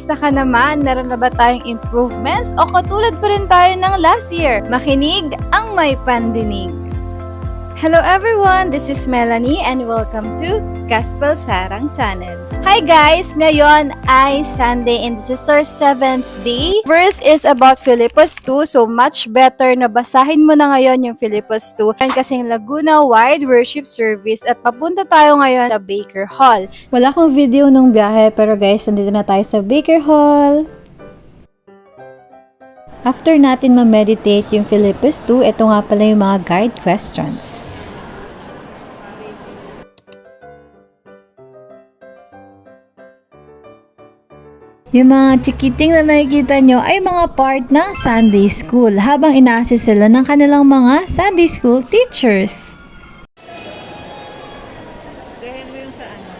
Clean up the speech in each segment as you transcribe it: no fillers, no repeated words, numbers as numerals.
Kamusta ka naman? Meron na ba tayong improvements o katulad pa rin tayo ng last year? Makinig ang may pandinig. Hello everyone, this is Melanie and welcome to Gospel Sarang Channel. Hi guys! Ngayon ay Sunday and this is our 7th day. Verse is about Philippus 2, so much better na basahin mo na ngayon yung Philippus 2. Kasing Laguna Wide Worship Service at papunta tayo ngayon sa Baker Hall. Wala akong video nung biyahe pero guys, nandito na tayo sa Baker Hall. After natin ma-meditate yung Philippus 2, ito nga pala yung mga guide questions. Yung mga chikiting na nakikita nyo ay mga part ng Sunday School habang ina-assist sila ng kanilang mga Sunday School teachers. Gahin mo yung sa ano?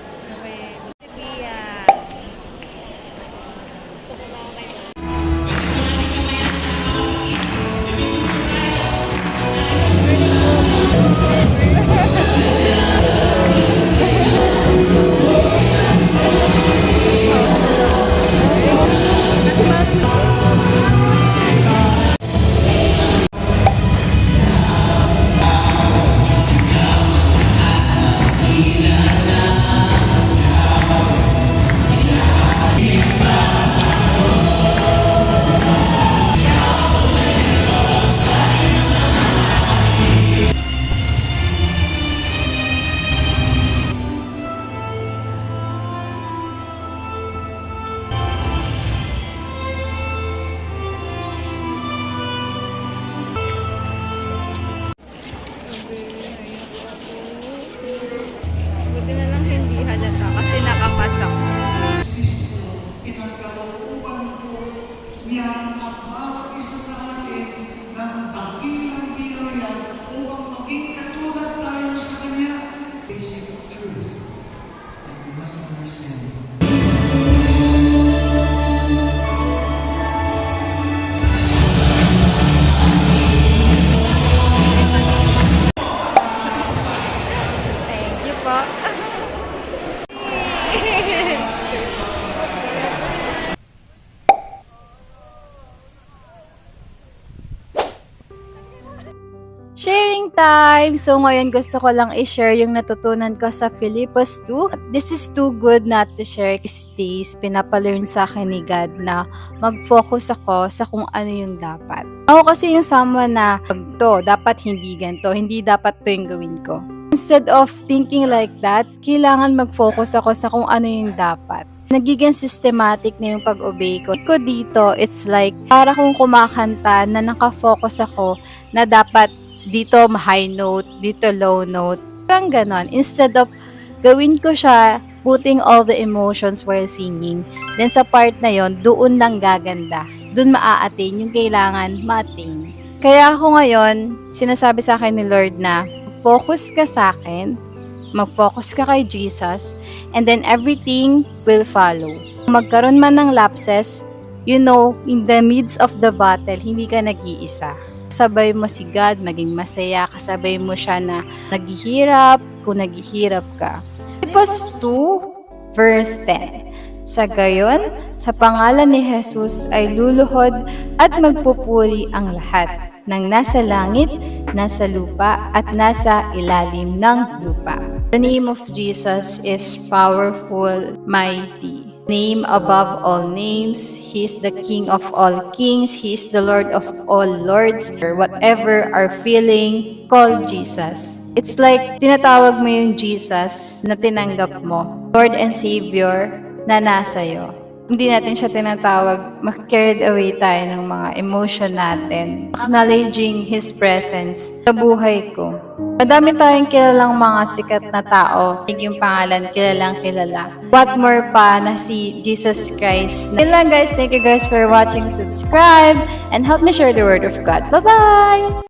Buti na lang hindi halata kasi nakapasok. Pinagkalooban ko niya ang bawat isa sa atin ng dakilang biyaya upang maging katulad tayo sa Kanya. Basic truth that we must understand. Thank you po. Sharing time! So ngayon gusto ko lang i-share yung natutunan ko sa Philippus 2. This is too good not to share. These days, pinapalearn sa akin ni God na mag-focus ako sa kung ano yung dapat. Ako kasi yung someone na to, dapat hindi ganito, hindi dapat to yung gawin ko. Instead of thinking like that, kailangan mag-focus ako sa kung ano yung dapat. Nagiging systematic na yung pag-obey ko. Ko dito, it's like para kung kumakanta na nakafocus ako na dapat dito high note, dito low note. Parang ganon. Instead of gawin ko siya, putting all the emotions while singing, then sa part na yon, doon lang gaganda. Doon maa-attain yung kailangan ma-attain. Kaya ako ngayon, sinasabi sa akin ni Lord na, focus ka sa akin, mag-focus ka kay Jesus, and then everything will follow. Kung magkaroon man ng lapses, you know, in the midst of the battle, hindi ka nag-iisa. Kasabay mo si God, maging masaya, kasabay mo siya na naghihirap, kung naghihirap ka. Philippus 2, verse 10. Sa gayon, sa pangalan ni Jesus ay luluhod at magpupuri ang lahat ng nasa langit, nasa lupa, at nasa ilalim ng lupa. The name of Jesus is powerful, mighty. Name above all names. He is the King of all kings. He is the Lord of all lords. Whatever are feeling, call Jesus. It's like tinatawag mo yung Jesus na tinanggap mo. Lord and Savior na nasa iyo. Hindi natin siya tinatawag, mag-carried away tayo ng mga emotion natin. Acknowledging His presence sa buhay ko. Madami tayong kilalang mga sikat na tao. Yung pangalan, kilalang kilala. What more pa na si Jesus Christ. Yun lang guys. Thank you guys for watching. Subscribe and help me share the word of God. Bye-bye!